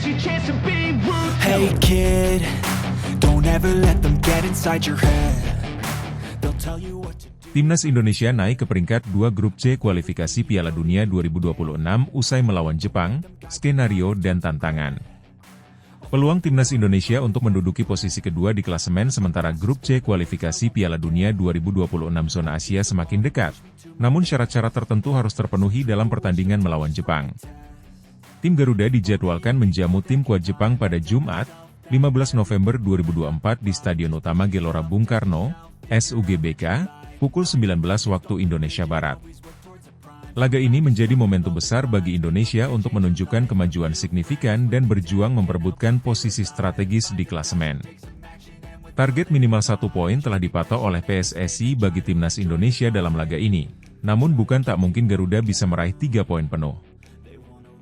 Hey kid, don't ever let them get inside your head. They'll tell you what to do. Timnas Indonesia naik ke peringkat 2 Grup C kualifikasi Piala Dunia 2026 usai melawan Jepang, skenario dan tantangan. Peluang Timnas Indonesia untuk menduduki posisi kedua di klasemen sementara Grup C kualifikasi Piala Dunia 2026 zona Asia semakin dekat, namun syarat-syarat tertentu harus terpenuhi dalam pertandingan melawan Jepang. Tim Garuda dijadwalkan menjamu tim kuat Jepang pada Jumat, 15 November 2024 di Stadion Utama Gelora Bung Karno, SUGBK, pukul 19 waktu Indonesia Barat. Laga ini menjadi momentum besar bagi Indonesia untuk menunjukkan kemajuan signifikan dan berjuang memperebutkan posisi strategis di klasemen. Target minimal 1 poin telah dipatok oleh PSSI bagi Timnas Indonesia dalam laga ini, namun bukan tak mungkin Garuda bisa meraih 3 poin penuh.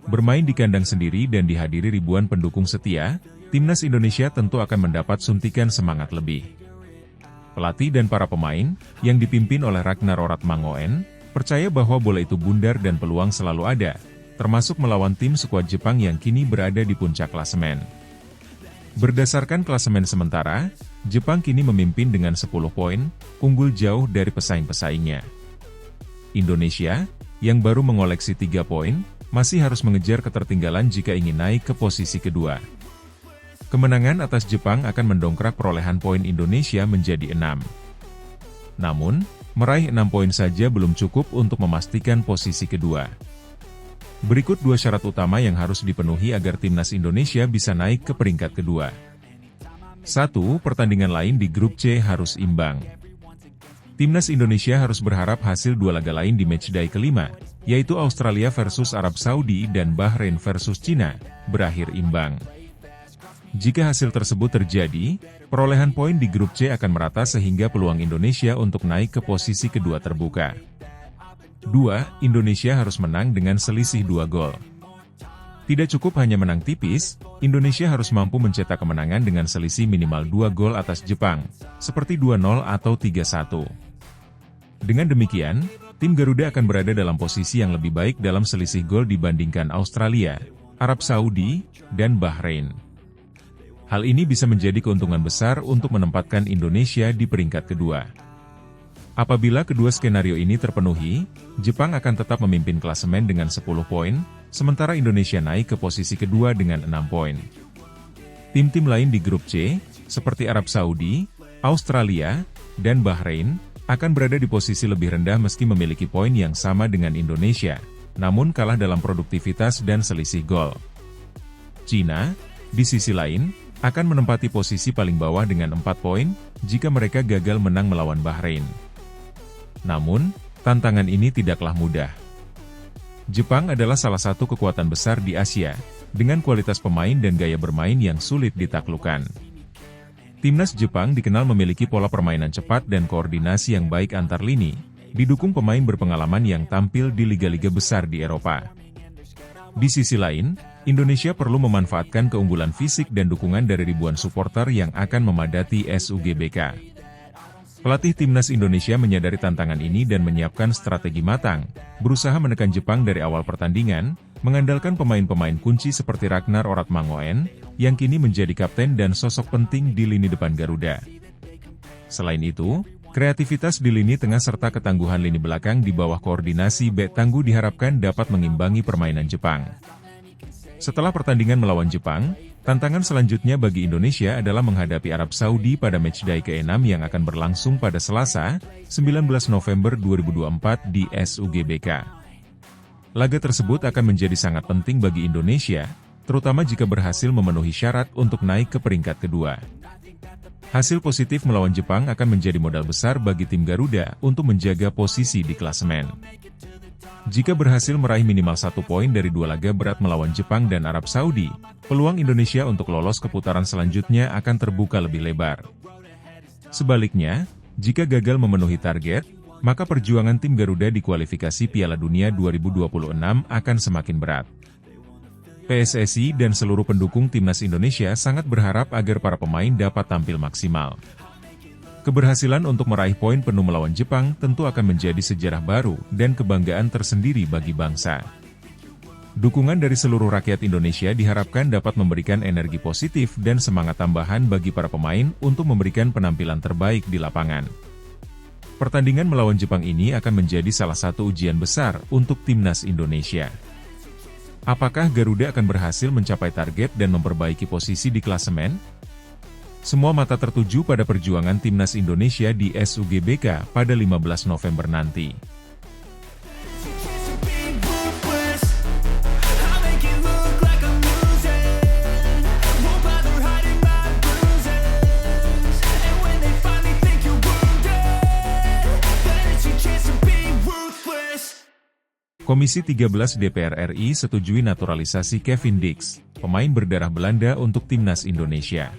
Bermain di kandang sendiri dan dihadiri ribuan pendukung setia, Timnas Indonesia tentu akan mendapat suntikan semangat lebih. Pelatih dan para pemain, yang dipimpin oleh Ragnar Oratmangoen, percaya bahwa bola itu bundar dan peluang selalu ada, termasuk melawan tim skuad Jepang yang kini berada di puncak klasemen. Berdasarkan klasemen sementara, Jepang kini memimpin dengan 10 poin, unggul jauh dari pesaing-pesaingnya. Indonesia, yang baru mengoleksi 3 poin, masih harus mengejar ketertinggalan jika ingin naik ke posisi kedua. Kemenangan atas Jepang akan mendongkrak perolehan poin Indonesia menjadi 6. Namun, meraih 6 poin saja belum cukup untuk memastikan posisi kedua. Berikut 2 syarat utama yang harus dipenuhi agar Timnas Indonesia bisa naik ke peringkat kedua. 1. Pertandingan lain di Grup C harus imbang. Timnas Indonesia harus berharap hasil 2 laga lain di matchday kelima, yaitu Australia versus Arab Saudi dan Bahrain versus Cina, berakhir imbang. Jika hasil tersebut terjadi, perolehan poin di Grup C akan merata sehingga peluang Indonesia untuk naik ke posisi kedua terbuka. 2. Indonesia harus menang dengan selisih 2 gol. Tidak cukup hanya menang tipis, Indonesia harus mampu mencetak kemenangan dengan selisih minimal 2 gol atas Jepang, seperti 2-0 atau 3-1. Dengan demikian, tim Garuda akan berada dalam posisi yang lebih baik dalam selisih gol dibandingkan Australia, Arab Saudi, dan Bahrain. Hal ini bisa menjadi keuntungan besar untuk menempatkan Indonesia di peringkat kedua. Apabila kedua skenario ini terpenuhi, Jepang akan tetap memimpin klasemen dengan 10 poin, sementara Indonesia naik ke posisi kedua dengan 6 poin. Tim-tim lain di Grup C, seperti Arab Saudi, Australia, dan Bahrain, akan berada di posisi lebih rendah meski memiliki poin yang sama dengan Indonesia, namun kalah dalam produktivitas dan selisih gol. Cina, di sisi lain, akan menempati posisi paling bawah dengan 4 poin, jika mereka gagal menang melawan Bahrain. Namun, tantangan ini tidaklah mudah. Jepang adalah salah satu kekuatan besar di Asia, dengan kualitas pemain dan gaya bermain yang sulit ditaklukkan. Timnas Jepang dikenal memiliki pola permainan cepat dan koordinasi yang baik antar lini, didukung pemain berpengalaman yang tampil di liga-liga besar di Eropa. Di sisi lain, Indonesia perlu memanfaatkan keunggulan fisik dan dukungan dari ribuan supporter yang akan memadati SUGBK. Pelatih Timnas Indonesia menyadari tantangan ini dan menyiapkan strategi matang, berusaha menekan Jepang dari awal pertandingan, mengandalkan pemain-pemain kunci seperti Ragnar Oratmangoen, yang kini menjadi kapten dan sosok penting di lini depan Garuda. Selain itu, kreativitas di lini tengah serta ketangguhan lini belakang di bawah koordinasi bek tangguh diharapkan dapat mengimbangi permainan Jepang. Setelah pertandingan melawan Jepang, tantangan selanjutnya bagi Indonesia adalah menghadapi Arab Saudi pada matchday ke-6 yang akan berlangsung pada Selasa, 19 November 2024 di SUGBK. Laga tersebut akan menjadi sangat penting bagi Indonesia, terutama jika berhasil memenuhi syarat untuk naik ke peringkat kedua. Hasil positif melawan Jepang akan menjadi modal besar bagi tim Garuda untuk menjaga posisi di klasemen. Jika berhasil meraih minimal 1 poin dari 2 laga berat melawan Jepang dan Arab Saudi, peluang Indonesia untuk lolos ke putaran selanjutnya akan terbuka lebih lebar. Sebaliknya, jika gagal memenuhi target, maka perjuangan tim Garuda di kualifikasi Piala Dunia 2026 akan semakin berat. PSSI dan seluruh pendukung Timnas Indonesia sangat berharap agar para pemain dapat tampil maksimal. Keberhasilan untuk meraih poin penuh melawan Jepang tentu akan menjadi sejarah baru dan kebanggaan tersendiri bagi bangsa. Dukungan dari seluruh rakyat Indonesia diharapkan dapat memberikan energi positif dan semangat tambahan bagi para pemain untuk memberikan penampilan terbaik di lapangan. Pertandingan melawan Jepang ini akan menjadi salah satu ujian besar untuk timnas Indonesia. Apakah Garuda akan berhasil mencapai target dan memperbaiki posisi di klasemen? Semua mata tertuju pada perjuangan timnas Indonesia di SUGBK pada 15 November nanti. Komisi 13 DPR RI setujui naturalisasi Kevin Dix, pemain berdarah Belanda untuk timnas Indonesia.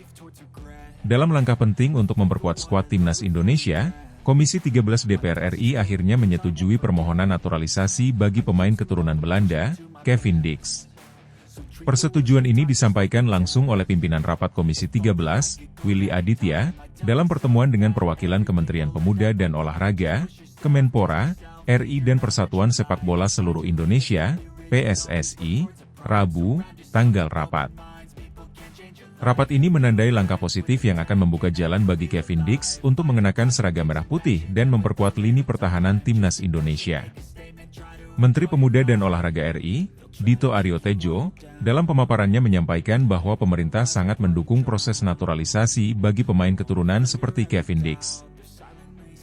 Dalam langkah penting untuk memperkuat skuad timnas Indonesia, Komisi 13 DPR RI akhirnya menyetujui permohonan naturalisasi bagi pemain keturunan Belanda, Kevin Dix. Persetujuan ini disampaikan langsung oleh pimpinan rapat Komisi 13, Willy Aditya, dalam pertemuan dengan perwakilan Kementerian Pemuda dan Olahraga, Kemenpora, RI dan Persatuan Sepak Bola Seluruh Indonesia, PSSI, Rabu, tanggal rapat. Rapat ini menandai langkah positif yang akan membuka jalan bagi Kevin Dix untuk mengenakan seragam merah putih dan memperkuat lini pertahanan timnas Indonesia. Menteri Pemuda dan Olahraga RI, Dito Aryo Tejo, dalam pemaparannya menyampaikan bahwa pemerintah sangat mendukung proses naturalisasi bagi pemain keturunan seperti Kevin Dix.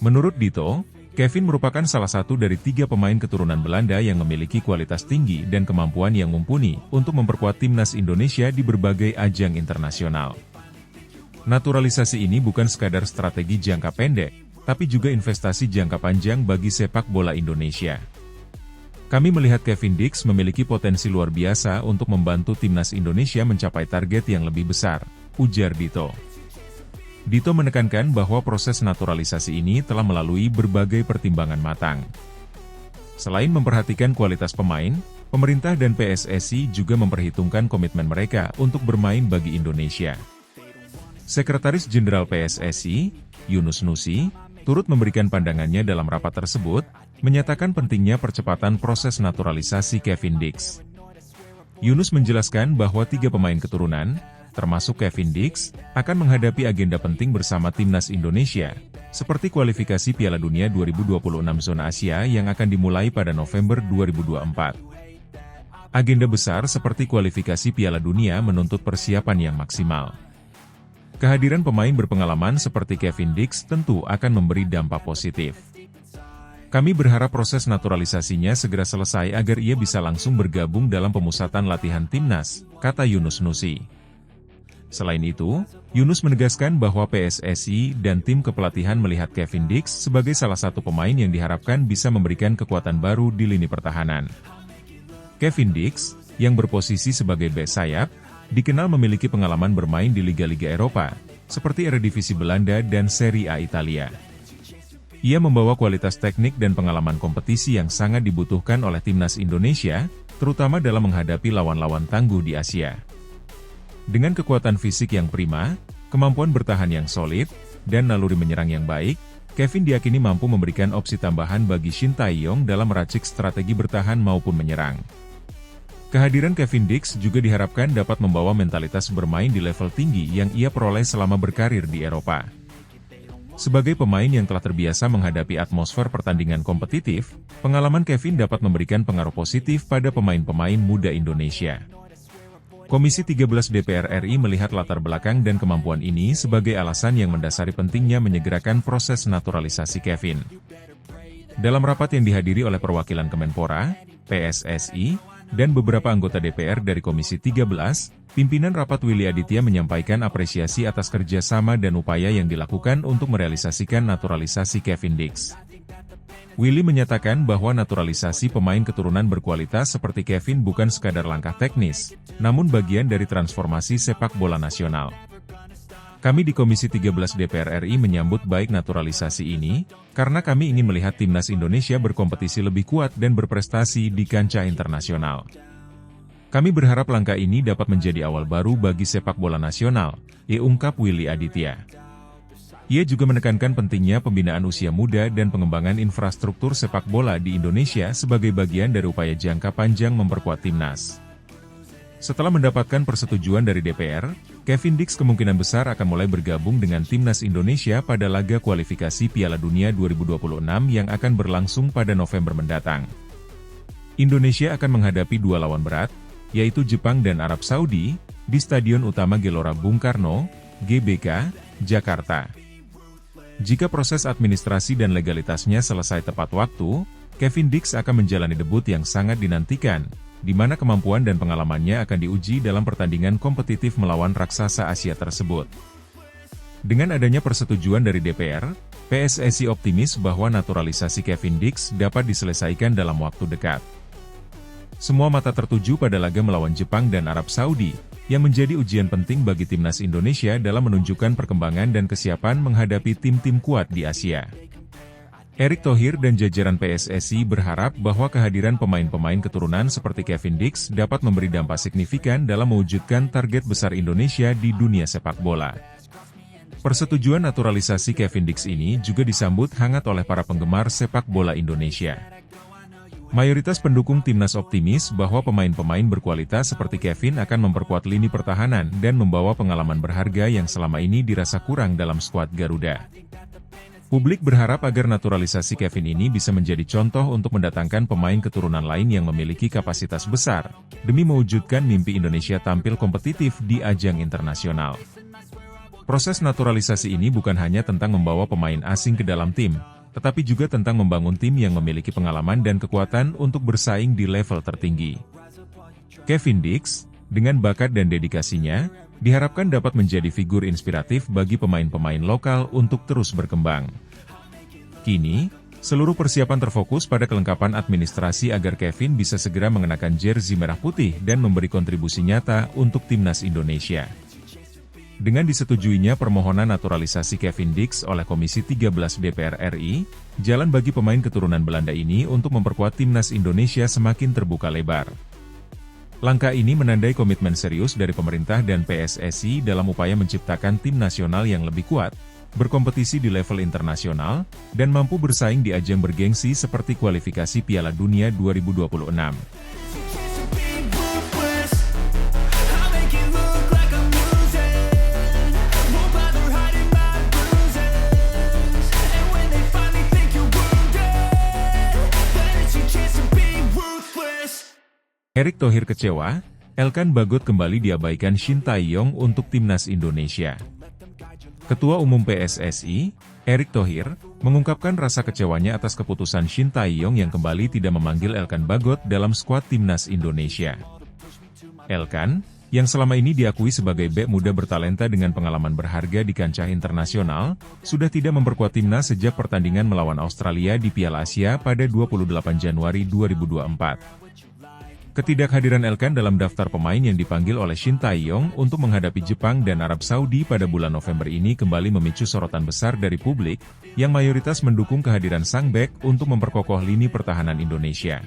Menurut Dito, Kevin merupakan salah satu dari 3 pemain keturunan Belanda yang memiliki kualitas tinggi dan kemampuan yang mumpuni untuk memperkuat timnas Indonesia di berbagai ajang internasional. Naturalisasi ini bukan sekadar strategi jangka pendek, tapi juga investasi jangka panjang bagi sepak bola Indonesia. Kami melihat Kevin Dix memiliki potensi luar biasa untuk membantu timnas Indonesia mencapai target yang lebih besar, ujar Dito. Dito menekankan bahwa proses naturalisasi ini telah melalui berbagai pertimbangan matang. Selain memperhatikan kualitas pemain, pemerintah dan PSSI juga memperhitungkan komitmen mereka untuk bermain bagi Indonesia. Sekretaris Jenderal PSSI, Yunus Nusi, turut memberikan pandangannya dalam rapat tersebut, menyatakan pentingnya percepatan proses naturalisasi Kevin Dix. Yunus menjelaskan bahwa 3 pemain keturunan, termasuk Kevin Dix, akan menghadapi agenda penting bersama timnas Indonesia, seperti kualifikasi Piala Dunia 2026 zona Asia yang akan dimulai pada November 2024. Agenda besar seperti kualifikasi Piala Dunia menuntut persiapan yang maksimal. Kehadiran pemain berpengalaman seperti Kevin Dix tentu akan memberi dampak positif. Kami berharap proses naturalisasinya segera selesai agar ia bisa langsung bergabung dalam pemusatan latihan timnas, kata Yunus Nusi. Selain itu, Yunus menegaskan bahwa PSSI dan tim kepelatihan melihat Kevin Dix sebagai salah satu pemain yang diharapkan bisa memberikan kekuatan baru di lini pertahanan. Kevin Dix, yang berposisi sebagai bek sayap, dikenal memiliki pengalaman bermain di liga-liga Eropa, seperti Eredivisie Belanda dan Serie A Italia. Ia membawa kualitas teknik dan pengalaman kompetisi yang sangat dibutuhkan oleh timnas Indonesia, terutama dalam menghadapi lawan-lawan tangguh di Asia. Dengan kekuatan fisik yang prima, kemampuan bertahan yang solid, dan naluri menyerang yang baik, Kevin diyakini mampu memberikan opsi tambahan bagi Shin Tae-yong dalam meracik strategi bertahan maupun menyerang. Kehadiran Kevin Dix juga diharapkan dapat membawa mentalitas bermain di level tinggi yang ia peroleh selama berkarir di Eropa. Sebagai pemain yang telah terbiasa menghadapi atmosfer pertandingan kompetitif, pengalaman Kevin dapat memberikan pengaruh positif pada pemain-pemain muda Indonesia. Komisi 13 DPR RI melihat latar belakang dan kemampuan ini sebagai alasan yang mendasari pentingnya menyegerakan proses naturalisasi Kevin. Dalam rapat yang dihadiri oleh perwakilan Kemenpora, PSSI, dan beberapa anggota DPR dari Komisi 13, pimpinan rapat Willy Aditya menyampaikan apresiasi atas kerjasama dan upaya yang dilakukan untuk merealisasikan naturalisasi Kevin Dix. Willy menyatakan bahwa naturalisasi pemain keturunan berkualitas seperti Kevin bukan sekadar langkah teknis, namun bagian dari transformasi sepak bola nasional. Kami di Komisi 13 DPR RI menyambut baik naturalisasi ini, karena kami ingin melihat timnas Indonesia berkompetisi lebih kuat dan berprestasi di kancah internasional. Kami berharap langkah ini dapat menjadi awal baru bagi sepak bola nasional, ungkap Willy Aditya. Ia juga menekankan pentingnya pembinaan usia muda dan pengembangan infrastruktur sepak bola di Indonesia sebagai bagian dari upaya jangka panjang memperkuat timnas. Setelah mendapatkan persetujuan dari DPR, Kevin Dix kemungkinan besar akan mulai bergabung dengan timnas Indonesia pada laga kualifikasi Piala Dunia 2026 yang akan berlangsung pada November mendatang. Indonesia akan menghadapi dua lawan berat, yaitu Jepang dan Arab Saudi, di Stadion Utama Gelora Bung Karno, GBK, Jakarta. Jika proses administrasi dan legalitasnya selesai tepat waktu, Kevin Dix akan menjalani debut yang sangat dinantikan, di mana kemampuan dan pengalamannya akan diuji dalam pertandingan kompetitif melawan raksasa Asia tersebut. Dengan adanya persetujuan dari DPR, PSSI optimis bahwa naturalisasi Kevin Dix dapat diselesaikan dalam waktu dekat. Semua mata tertuju pada laga melawan Jepang dan Arab Saudi, yang menjadi ujian penting bagi timnas Indonesia dalam menunjukkan perkembangan dan kesiapan menghadapi tim-tim kuat di Asia. Erick Thohir dan jajaran PSSI berharap bahwa kehadiran pemain-pemain keturunan seperti Kevin Dix dapat memberi dampak signifikan dalam mewujudkan target besar Indonesia di dunia sepak bola. Persetujuan naturalisasi Kevin Dix ini juga disambut hangat oleh para penggemar sepak bola Indonesia. Mayoritas pendukung timnas optimis bahwa pemain-pemain berkualitas seperti Kevin akan memperkuat lini pertahanan dan membawa pengalaman berharga yang selama ini dirasa kurang dalam skuad Garuda. Publik berharap agar naturalisasi Kevin ini bisa menjadi contoh untuk mendatangkan pemain keturunan lain yang memiliki kapasitas besar, demi mewujudkan mimpi Indonesia tampil kompetitif di ajang internasional. Proses naturalisasi ini bukan hanya tentang membawa pemain asing ke dalam tim, tetapi juga tentang membangun tim yang memiliki pengalaman dan kekuatan untuk bersaing di level tertinggi. Kevin Dix, dengan bakat dan dedikasinya, diharapkan dapat menjadi figur inspiratif bagi pemain-pemain lokal untuk terus berkembang. Kini, seluruh persiapan terfokus pada kelengkapan administrasi agar Kevin bisa segera mengenakan jersey merah putih dan memberi kontribusi nyata untuk timnas Indonesia. Dengan disetujuinya permohonan naturalisasi Kevin Dix oleh Komisi 13 DPR RI, jalan bagi pemain keturunan Belanda ini untuk memperkuat timnas Indonesia semakin terbuka lebar. Langkah ini menandai komitmen serius dari pemerintah dan PSSI dalam upaya menciptakan tim nasional yang lebih kuat, berkompetisi di level internasional, dan mampu bersaing di ajang bergengsi seperti kualifikasi Piala Dunia 2026. Erick Thohir kecewa, Elkan Bagot kembali diabaikan Shin Tae-yong untuk timnas Indonesia. Ketua Umum PSSI, Erick Thohir, mengungkapkan rasa kecewanya atas keputusan Shin Tae-yong yang kembali tidak memanggil Elkan Bagot dalam skuad timnas Indonesia. Elkan, yang selama ini diakui sebagai bek muda bertalenta dengan pengalaman berharga di kancah internasional, sudah tidak memperkuat timnas sejak pertandingan melawan Australia di Piala Asia pada 28 Januari 2024. Ketidakhadiran Elkan dalam daftar pemain yang dipanggil oleh Shin Tae-yong untuk menghadapi Jepang dan Arab Saudi pada bulan November ini kembali memicu sorotan besar dari publik, yang mayoritas mendukung kehadiran sang bek untuk memperkokoh lini pertahanan Indonesia.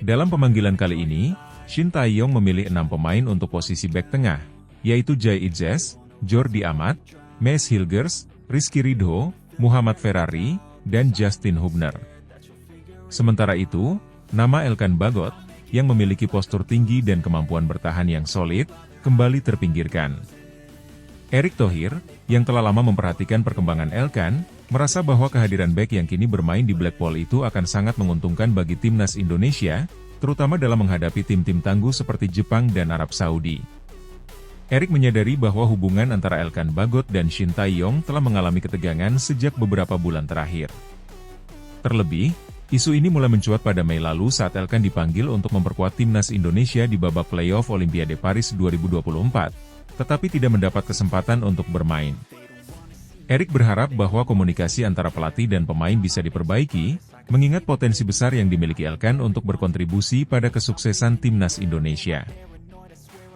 Dalam pemanggilan kali ini, Shin Tae-yong memilih 6 pemain untuk posisi bek tengah, yaitu Jai Idzes, Jordi Amat, Mees Hilgers, Rizky Ridho, Muhammad Ferrari, dan Justin Hubner. Sementara itu, nama Elkan Bagot, yang memiliki postur tinggi dan kemampuan bertahan yang solid, kembali terpinggirkan. Erick Thohir, yang telah lama memperhatikan perkembangan Elkan, merasa bahwa kehadiran bek yang kini bermain di Blackpool itu akan sangat menguntungkan bagi timnas Indonesia, terutama dalam menghadapi tim-tim tangguh seperti Jepang dan Arab Saudi. Erick menyadari bahwa hubungan antara Elkan Bagot dan Shin Tae-yong telah mengalami ketegangan sejak beberapa bulan terakhir. Terlebih, isu ini mulai mencuat pada Mei lalu saat Elkan dipanggil untuk memperkuat timnas Indonesia di babak playoff Olimpiade Paris 2024, tetapi tidak mendapat kesempatan untuk bermain. Erick berharap bahwa komunikasi antara pelatih dan pemain bisa diperbaiki, mengingat potensi besar yang dimiliki Elkan untuk berkontribusi pada kesuksesan timnas Indonesia.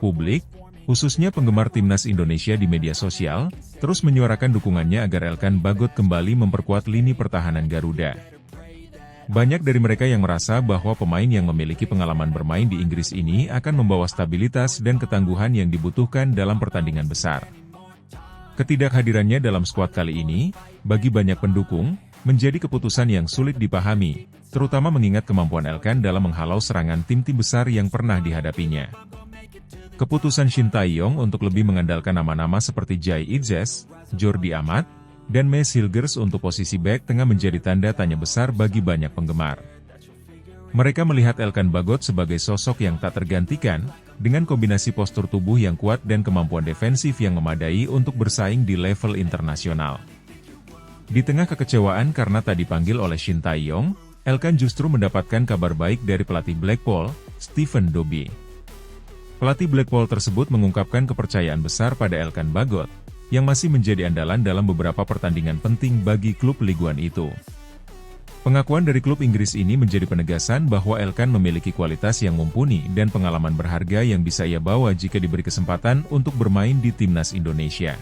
Publik, khususnya penggemar timnas Indonesia di media sosial, terus menyuarakan dukungannya agar Elkan Bagot kembali memperkuat lini pertahanan Garuda. Banyak dari mereka yang merasa bahwa pemain yang memiliki pengalaman bermain di Inggris ini akan membawa stabilitas dan ketangguhan yang dibutuhkan dalam pertandingan besar. Ketidakhadirannya dalam skuad kali ini, bagi banyak pendukung, menjadi keputusan yang sulit dipahami, terutama mengingat kemampuan Elkan dalam menghalau serangan tim-tim besar yang pernah dihadapinya. Keputusan Shin Tae-yong untuk lebih mengandalkan nama-nama seperti Jai Itzes, Jordi Amat, dan Maes Hilgers untuk posisi bek tengah menjadi tanda tanya besar bagi banyak penggemar. Mereka melihat Elkan Bagot sebagai sosok yang tak tergantikan, dengan kombinasi postur tubuh yang kuat dan kemampuan defensif yang memadai untuk bersaing di level internasional. Di tengah kekecewaan karena tak dipanggil oleh Shin Tae-yong, Elkan justru mendapatkan kabar baik dari pelatih Blackpool, Stephen Dobbie. Pelatih Blackpool tersebut mengungkapkan kepercayaan besar pada Elkan Bagot, yang masih menjadi andalan dalam beberapa pertandingan penting bagi klub Ligue 1 itu. Pengakuan dari klub Inggris ini menjadi penegasan bahwa Elkan memiliki kualitas yang mumpuni dan pengalaman berharga yang bisa ia bawa jika diberi kesempatan untuk bermain di timnas Indonesia.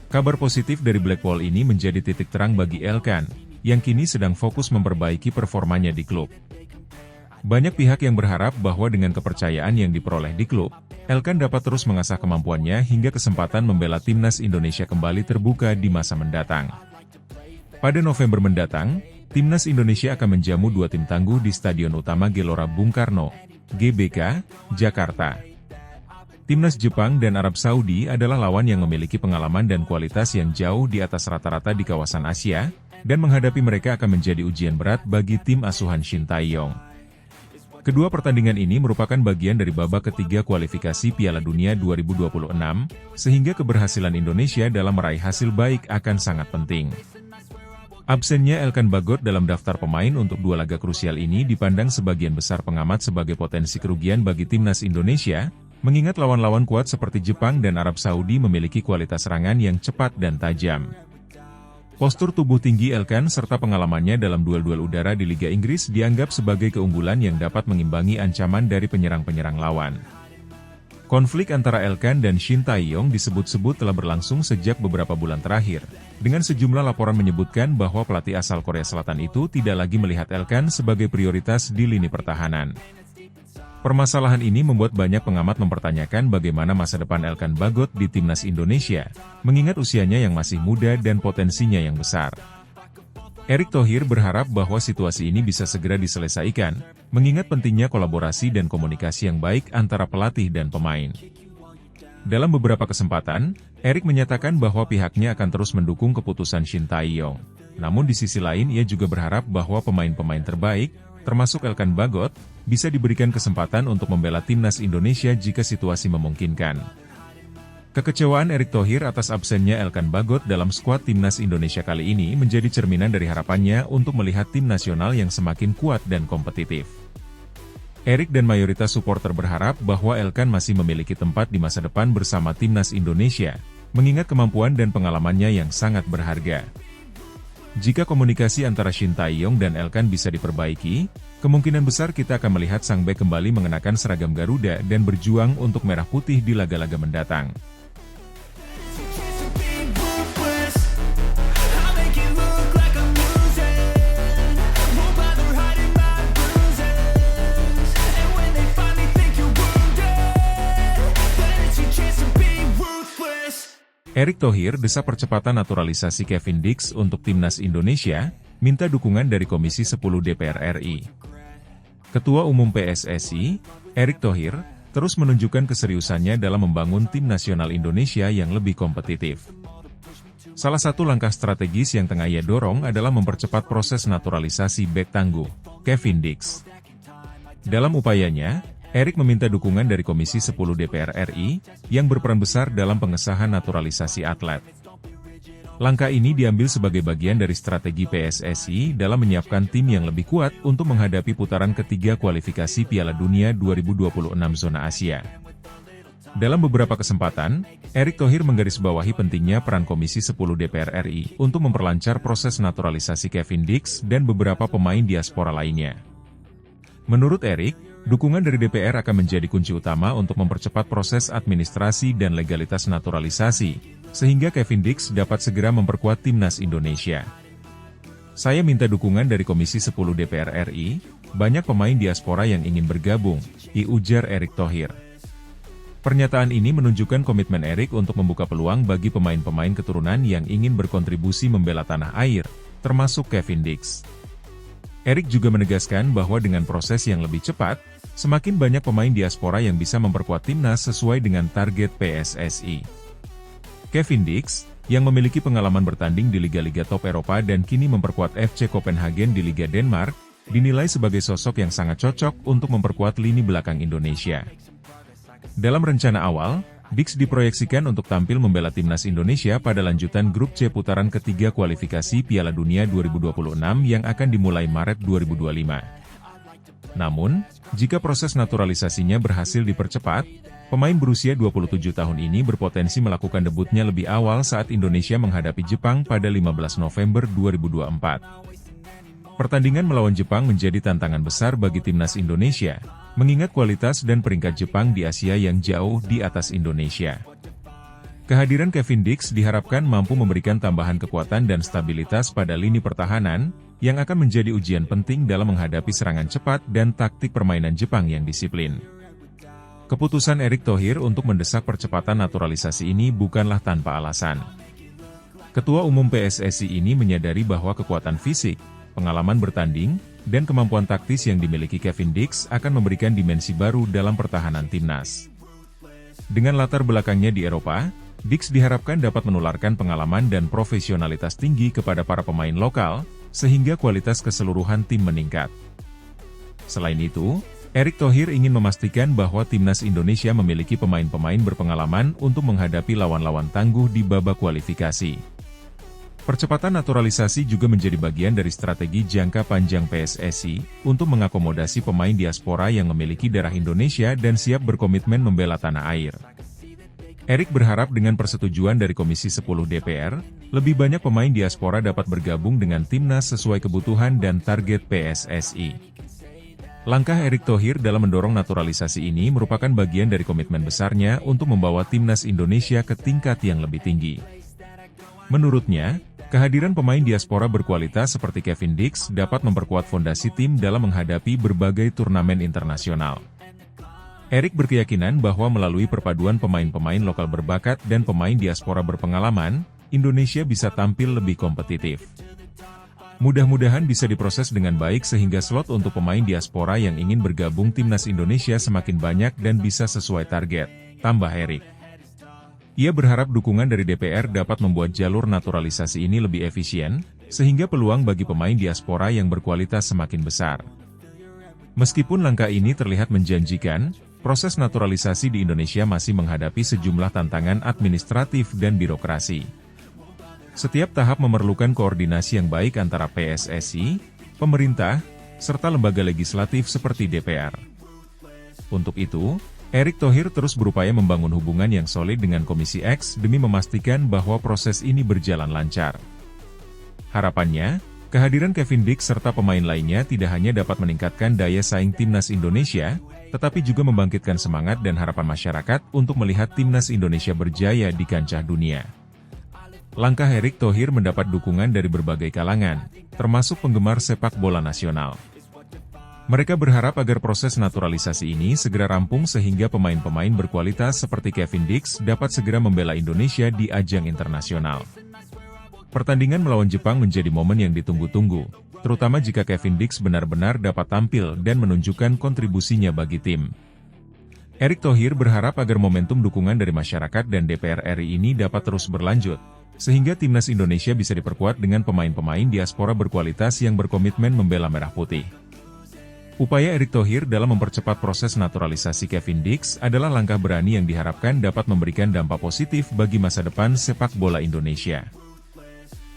Kabar positif dari Blackpool ini menjadi titik terang bagi Elkan, yang kini sedang fokus memperbaiki performanya di klub. Banyak pihak yang berharap bahwa dengan kepercayaan yang diperoleh di klub, Elkan dapat terus mengasah kemampuannya hingga kesempatan membela timnas Indonesia kembali terbuka di masa mendatang. Pada November mendatang, timnas Indonesia akan menjamu dua tim tangguh di Stadion Utama Gelora Bung Karno, GBK, Jakarta. Timnas Jepang dan Arab Saudi adalah lawan yang memiliki pengalaman dan kualitas yang jauh di atas rata-rata di kawasan Asia, dan menghadapi mereka akan menjadi ujian berat bagi tim asuhan Shin Tae-yong. Kedua pertandingan ini merupakan bagian dari babak ketiga kualifikasi Piala Dunia 2026, sehingga keberhasilan Indonesia dalam meraih hasil baik akan sangat penting. Absennya Elkan Bagot dalam daftar pemain untuk dua laga krusial ini dipandang sebagian besar pengamat sebagai potensi kerugian bagi timnas Indonesia, mengingat lawan-lawan kuat seperti Jepang dan Arab Saudi memiliki kualitas serangan yang cepat dan tajam. Postur tubuh tinggi Elkan serta pengalamannya dalam duel-duel udara di Liga Inggris dianggap sebagai keunggulan yang dapat mengimbangi ancaman dari penyerang-penyerang lawan. Konflik antara Elkan dan Shin Tae-yong disebut-sebut telah berlangsung sejak beberapa bulan terakhir, dengan sejumlah laporan menyebutkan bahwa pelatih asal Korea Selatan itu tidak lagi melihat Elkan sebagai prioritas di lini pertahanan. Permasalahan ini membuat banyak pengamat mempertanyakan bagaimana masa depan Elkan Bagot di timnas Indonesia, mengingat usianya yang masih muda dan potensinya yang besar. Erick Thohir berharap bahwa situasi ini bisa segera diselesaikan, mengingat pentingnya kolaborasi dan komunikasi yang baik antara pelatih dan pemain. Dalam beberapa kesempatan, Erick menyatakan bahwa pihaknya akan terus mendukung keputusan Shin Tae-yong. Namun di sisi lain ia juga berharap bahwa pemain-pemain terbaik, termasuk Elkan Bagot, bisa diberikan kesempatan untuk membela timnas Indonesia jika situasi memungkinkan. Kekecewaan Erick Thohir atas absennya Elkan Bagot dalam skuad timnas Indonesia kali ini menjadi cerminan dari harapannya untuk melihat tim nasional yang semakin kuat dan kompetitif. Erick dan mayoritas supporter berharap bahwa Elkan masih memiliki tempat di masa depan bersama timnas Indonesia, mengingat kemampuan dan pengalamannya yang sangat berharga. Jika komunikasi antara Shin Tae-yong dan Elkan bisa diperbaiki, kemungkinan besar kita akan melihat sang bek kembali mengenakan seragam Garuda dan berjuang untuk merah putih di laga-laga mendatang. Erick Thohir desa percepatan naturalisasi Kevin Dix untuk timnas Indonesia, minta dukungan dari Komisi 10 DPR RI. Ketua Umum PSSI, Erick Thohir, terus menunjukkan keseriusannya dalam membangun tim nasional Indonesia yang lebih kompetitif. Salah satu langkah strategis yang tengah ia dorong adalah mempercepat proses naturalisasi bek tangguh, Kevin Dix. Dalam upayanya, Erick meminta dukungan dari Komisi 10 DPR RI, yang berperan besar dalam pengesahan naturalisasi atlet. Langkah ini diambil sebagai bagian dari strategi PSSI dalam menyiapkan tim yang lebih kuat untuk menghadapi putaran ketiga kualifikasi Piala Dunia 2026 zona Asia. Dalam beberapa kesempatan, Erick Thohir menggarisbawahi pentingnya peran Komisi 10 DPR RI untuk memperlancar proses naturalisasi Kevin Dix dan beberapa pemain diaspora lainnya. Menurut Erick, dukungan dari DPR akan menjadi kunci utama untuk mempercepat proses administrasi dan legalitas naturalisasi, sehingga Kevin Dix dapat segera memperkuat timnas Indonesia. Saya minta dukungan dari Komisi 10 DPR RI, banyak pemain diaspora yang ingin bergabung, ujar Erick Thohir. Pernyataan ini menunjukkan komitmen Erik untuk membuka peluang bagi pemain-pemain keturunan yang ingin berkontribusi membela tanah air, termasuk Kevin Dix. Erik juga menegaskan bahwa dengan proses yang lebih cepat, semakin banyak pemain diaspora yang bisa memperkuat timnas sesuai dengan target PSSI. Kevin Dix, yang memiliki pengalaman bertanding di liga-liga top Eropa dan kini memperkuat FC Copenhagen di Liga Denmark, dinilai sebagai sosok yang sangat cocok untuk memperkuat lini belakang Indonesia. Dalam rencana awal, Dix diproyeksikan untuk tampil membela timnas Indonesia pada lanjutan grup C putaran ketiga kualifikasi Piala Dunia 2026 yang akan dimulai Maret 2025. Namun, jika proses naturalisasinya berhasil dipercepat, pemain berusia 27 tahun ini berpotensi melakukan debutnya lebih awal saat Indonesia menghadapi Jepang pada 15 November 2024. Pertandingan melawan Jepang menjadi tantangan besar bagi timnas Indonesia, mengingat kualitas dan peringkat Jepang di Asia yang jauh di atas Indonesia. Kehadiran Kevin Dix diharapkan mampu memberikan tambahan kekuatan dan stabilitas pada lini pertahanan, yang akan menjadi ujian penting dalam menghadapi serangan cepat dan taktik permainan Jepang yang disiplin. Keputusan Erick Thohir untuk mendesak percepatan naturalisasi ini bukanlah tanpa alasan. Ketua Umum PSSI ini menyadari bahwa kekuatan fisik, pengalaman bertanding, dan kemampuan taktis yang dimiliki Kevin Dix akan memberikan dimensi baru dalam pertahanan timnas. Dengan latar belakangnya di Eropa, Dix diharapkan dapat menularkan pengalaman dan profesionalitas tinggi kepada para pemain lokal, sehingga kualitas keseluruhan tim meningkat. Selain itu, Erick Thohir ingin memastikan bahwa timnas Indonesia memiliki pemain-pemain berpengalaman untuk menghadapi lawan-lawan tangguh di babak kualifikasi. Percepatan naturalisasi juga menjadi bagian dari strategi jangka panjang PSSI untuk mengakomodasi pemain diaspora yang memiliki darah Indonesia dan siap berkomitmen membela tanah air. Erick berharap dengan persetujuan dari Komisi 10 DPR, lebih banyak pemain diaspora dapat bergabung dengan timnas sesuai kebutuhan dan target PSSI. Langkah Erick Thohir dalam mendorong naturalisasi ini merupakan bagian dari komitmen besarnya untuk membawa timnas Indonesia ke tingkat yang lebih tinggi. Menurutnya, kehadiran pemain diaspora berkualitas seperti Kevin Dix dapat memperkuat fondasi tim dalam menghadapi berbagai turnamen internasional. Erick berkeyakinan bahwa melalui perpaduan pemain-pemain lokal berbakat dan pemain diaspora berpengalaman, Indonesia bisa tampil lebih kompetitif. Mudah-mudahan bisa diproses dengan baik sehingga slot untuk pemain diaspora yang ingin bergabung timnas Indonesia semakin banyak dan bisa sesuai target, tambah Erick. Ia berharap dukungan dari DPR dapat membuat jalur naturalisasi ini lebih efisien, sehingga peluang bagi pemain diaspora yang berkualitas semakin besar. Meskipun langkah ini terlihat menjanjikan, proses naturalisasi di Indonesia masih menghadapi sejumlah tantangan administratif dan birokrasi. Setiap tahap memerlukan koordinasi yang baik antara PSSI, pemerintah, serta lembaga legislatif seperti DPR. Untuk itu, Erick Thohir terus berupaya membangun hubungan yang solid dengan Komisi X demi memastikan bahwa proses ini berjalan lancar. Harapannya, kehadiran Kevin Dix serta pemain lainnya tidak hanya dapat meningkatkan daya saing timnas Indonesia, tetapi juga membangkitkan semangat dan harapan masyarakat untuk melihat timnas Indonesia berjaya di kancah dunia. Langkah Erick Thohir mendapat dukungan dari berbagai kalangan, termasuk penggemar sepak bola nasional. Mereka berharap agar proses naturalisasi ini segera rampung sehingga pemain-pemain berkualitas seperti Kevin Dix dapat segera membela Indonesia di ajang internasional. Pertandingan melawan Jepang menjadi momen yang ditunggu-tunggu, terutama jika Kevin Dix benar-benar dapat tampil dan menunjukkan kontribusinya bagi tim. Erick Thohir berharap agar momentum dukungan dari masyarakat dan DPR RI ini dapat terus berlanjut, sehingga timnas Indonesia bisa diperkuat dengan pemain-pemain diaspora berkualitas yang berkomitmen membela merah putih. Upaya Erick Thohir dalam mempercepat proses naturalisasi Kevin Dix adalah langkah berani yang diharapkan dapat memberikan dampak positif bagi masa depan sepak bola Indonesia.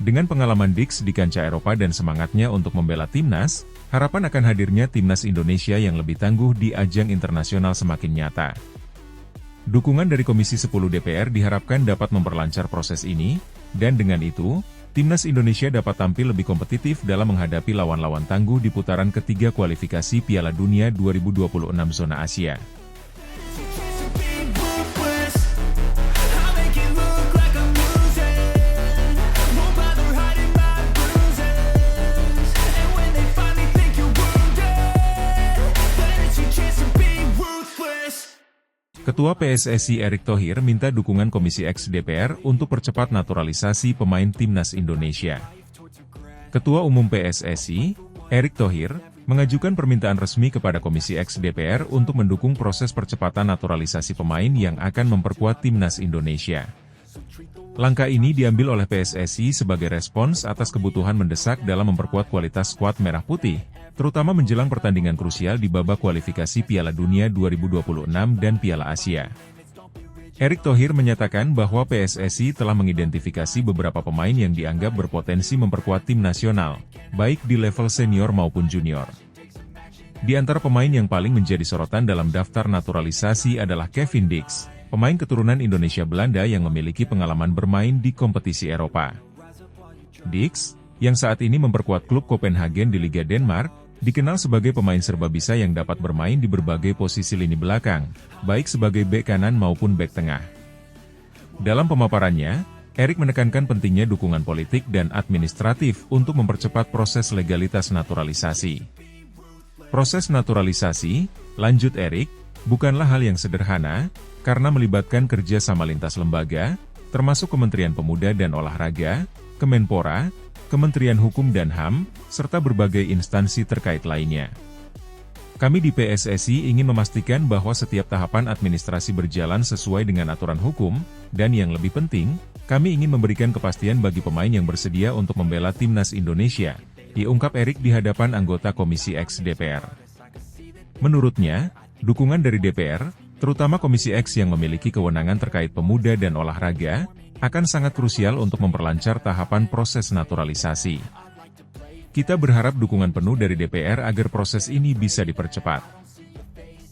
Dengan pengalaman Dix di kancah Eropa dan semangatnya untuk membela timnas, harapan akan hadirnya timnas Indonesia yang lebih tangguh di ajang internasional semakin nyata. Dukungan dari Komisi 10 DPR diharapkan dapat memperlancar proses ini, dan dengan itu, timnas Indonesia dapat tampil lebih kompetitif dalam menghadapi lawan-lawan tangguh di putaran ketiga kualifikasi Piala Dunia 2026 zona Asia. Ketua PSSI Erick Thohir minta dukungan Komisi X DPR untuk percepat naturalisasi pemain timnas Indonesia. Ketua Umum PSSI, Erick Thohir, mengajukan permintaan resmi kepada Komisi X DPR untuk mendukung proses percepatan naturalisasi pemain yang akan memperkuat timnas Indonesia. Langkah ini diambil oleh PSSI sebagai respons atas kebutuhan mendesak dalam memperkuat kualitas skuad Merah Putih, terutama menjelang pertandingan krusial di babak kualifikasi Piala Dunia 2026 dan Piala Asia. Erick Thohir menyatakan bahwa PSSI telah mengidentifikasi beberapa pemain yang dianggap berpotensi memperkuat tim nasional, baik di level senior maupun junior. Di antara pemain yang paling menjadi sorotan dalam daftar naturalisasi adalah Kevin Dix, pemain keturunan Indonesia Belanda yang memiliki pengalaman bermain di kompetisi Eropa. Dix, yang saat ini memperkuat klub Copenhagen di Liga Denmark, dikenal sebagai pemain serbabisa yang dapat bermain di berbagai posisi lini belakang, baik sebagai bek kanan maupun bek tengah. Dalam pemaparannya, Erick menekankan pentingnya dukungan politik dan administratif untuk mempercepat proses legalitas naturalisasi. Proses naturalisasi, lanjut Erick, bukanlah hal yang sederhana, karena melibatkan kerja sama lintas lembaga, termasuk Kementerian Pemuda dan Olahraga, Kemenpora, Kementerian Hukum dan HAM, serta berbagai instansi terkait lainnya. Kami di PSSI ingin memastikan bahwa setiap tahapan administrasi berjalan sesuai dengan aturan hukum, dan yang lebih penting, kami ingin memberikan kepastian bagi pemain yang bersedia untuk membela timnas Indonesia, diungkap Erick di hadapan anggota Komisi X DPR. Menurutnya, dukungan dari DPR, terutama Komisi X yang memiliki kewenangan terkait pemuda dan olahraga, akan sangat krusial untuk memperlancar tahapan proses naturalisasi. Kita berharap dukungan penuh dari DPR agar proses ini bisa dipercepat.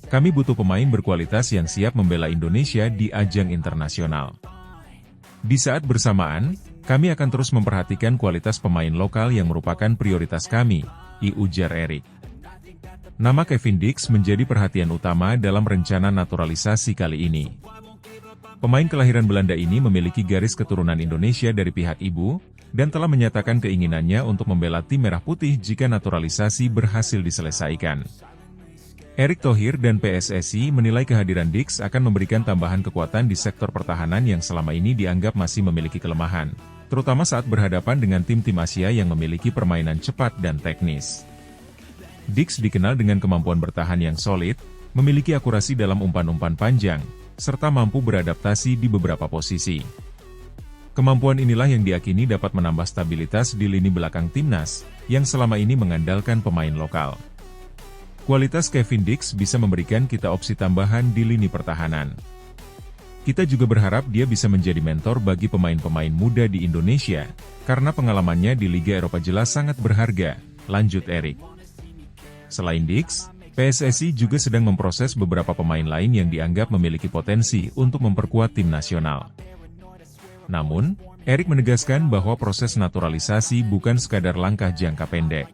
Kami butuh pemain berkualitas yang siap membela Indonesia di ajang internasional. Di saat bersamaan, kami akan terus memperhatikan kualitas pemain lokal yang merupakan prioritas kami, ujar Erick. Nama Kevin Dix menjadi perhatian utama dalam rencana naturalisasi kali ini. Pemain kelahiran Belanda ini memiliki garis keturunan Indonesia dari pihak ibu, dan telah menyatakan keinginannya untuk membela tim Merah Putih jika naturalisasi berhasil diselesaikan. Erick Thohir dan PSSI menilai kehadiran Dix akan memberikan tambahan kekuatan di sektor pertahanan yang selama ini dianggap masih memiliki kelemahan, terutama saat berhadapan dengan tim-tim Asia yang memiliki permainan cepat dan teknis. Dix dikenal dengan kemampuan bertahan yang solid, memiliki akurasi dalam umpan-umpan panjang, serta mampu beradaptasi di beberapa posisi. Kemampuan inilah yang diakini dapat menambah stabilitas di lini belakang timnas, yang selama ini mengandalkan pemain lokal. Kualitas Kevin Dix bisa memberikan kita opsi tambahan di lini pertahanan. Kita juga berharap dia bisa menjadi mentor bagi pemain-pemain muda di Indonesia, karena pengalamannya di Liga Eropa jelas sangat berharga, lanjut Erick. Selain Dix, PSSI juga sedang memproses beberapa pemain lain yang dianggap memiliki potensi untuk memperkuat tim nasional. Namun, Erick menegaskan bahwa proses naturalisasi bukan sekadar langkah jangka pendek.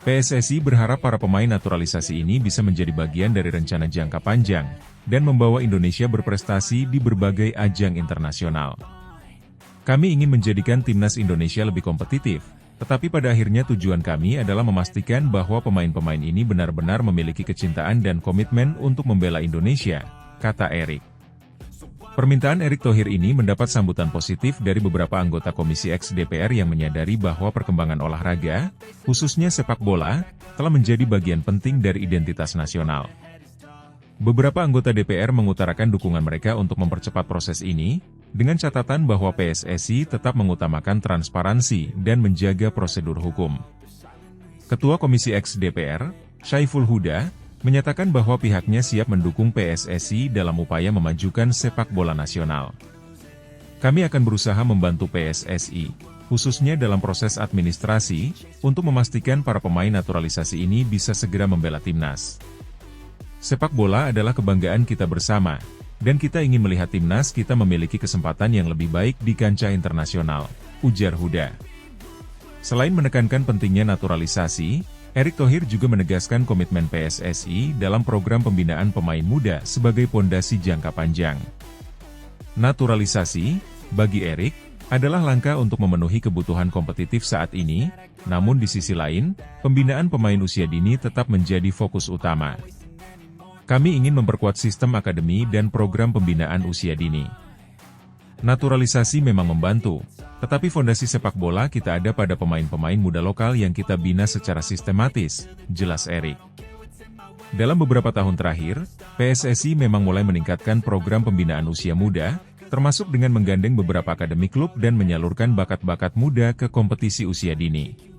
PSSI berharap para pemain naturalisasi ini bisa menjadi bagian dari rencana jangka panjang, dan membawa Indonesia berprestasi di berbagai ajang internasional. Kami ingin menjadikan timnas Indonesia lebih kompetitif, tetapi pada akhirnya tujuan kami adalah memastikan bahwa pemain-pemain ini benar-benar memiliki kecintaan dan komitmen untuk membela Indonesia, kata Erick. Permintaan Erick Thohir ini mendapat sambutan positif dari beberapa anggota Komisi X DPR yang menyadari bahwa perkembangan olahraga, khususnya sepak bola, telah menjadi bagian penting dari identitas nasional. Beberapa anggota DPR mengutarakan dukungan mereka untuk mempercepat proses ini, dengan catatan bahwa PSSI tetap mengutamakan transparansi dan menjaga prosedur hukum. Ketua Komisi X DPR, Syaiful Huda, menyatakan bahwa pihaknya siap mendukung PSSI dalam upaya memajukan sepak bola nasional. Kami akan berusaha membantu PSSI, khususnya dalam proses administrasi, untuk memastikan para pemain naturalisasi ini bisa segera membela timnas. Sepak bola adalah kebanggaan kita bersama, dan kita ingin melihat timnas kita memiliki kesempatan yang lebih baik di kancah internasional, ujar Huda. Selain menekankan pentingnya naturalisasi, Erick Thohir juga menegaskan komitmen PSSI dalam program pembinaan pemain muda sebagai pondasi jangka panjang. Naturalisasi, bagi Erick, adalah langkah untuk memenuhi kebutuhan kompetitif saat ini, namun di sisi lain, pembinaan pemain usia dini tetap menjadi fokus utama. Kami ingin memperkuat sistem akademi dan program pembinaan usia dini. Naturalisasi memang membantu, tetapi fondasi sepak bola kita ada pada pemain-pemain muda lokal yang kita bina secara sistematis, jelas Erik. Dalam beberapa tahun terakhir, PSSI memang mulai meningkatkan program pembinaan usia muda, termasuk dengan menggandeng beberapa akademi klub dan menyalurkan bakat-bakat muda ke kompetisi usia dini.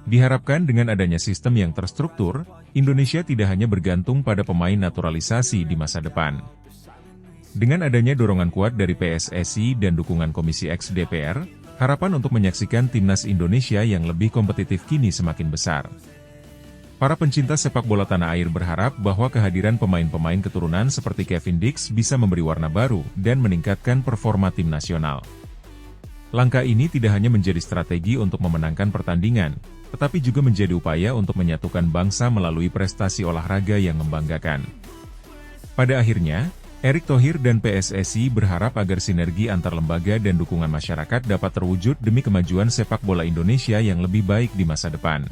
Diharapkan dengan adanya sistem yang terstruktur, Indonesia tidak hanya bergantung pada pemain naturalisasi di masa depan. Dengan adanya dorongan kuat dari PSSI dan dukungan Komisi X DPR, harapan untuk menyaksikan timnas Indonesia yang lebih kompetitif kini semakin besar. Para pencinta sepak bola tanah air berharap bahwa kehadiran pemain-pemain keturunan seperti Kevin Dix bisa memberi warna baru dan meningkatkan performa tim nasional. Langkah ini tidak hanya menjadi strategi untuk memenangkan pertandingan, tetapi juga menjadi upaya untuk menyatukan bangsa melalui prestasi olahraga yang membanggakan. Pada akhirnya, Erick Thohir dan PSSI berharap agar sinergi antar lembaga dan dukungan masyarakat dapat terwujud demi kemajuan sepak bola Indonesia yang lebih baik di masa depan.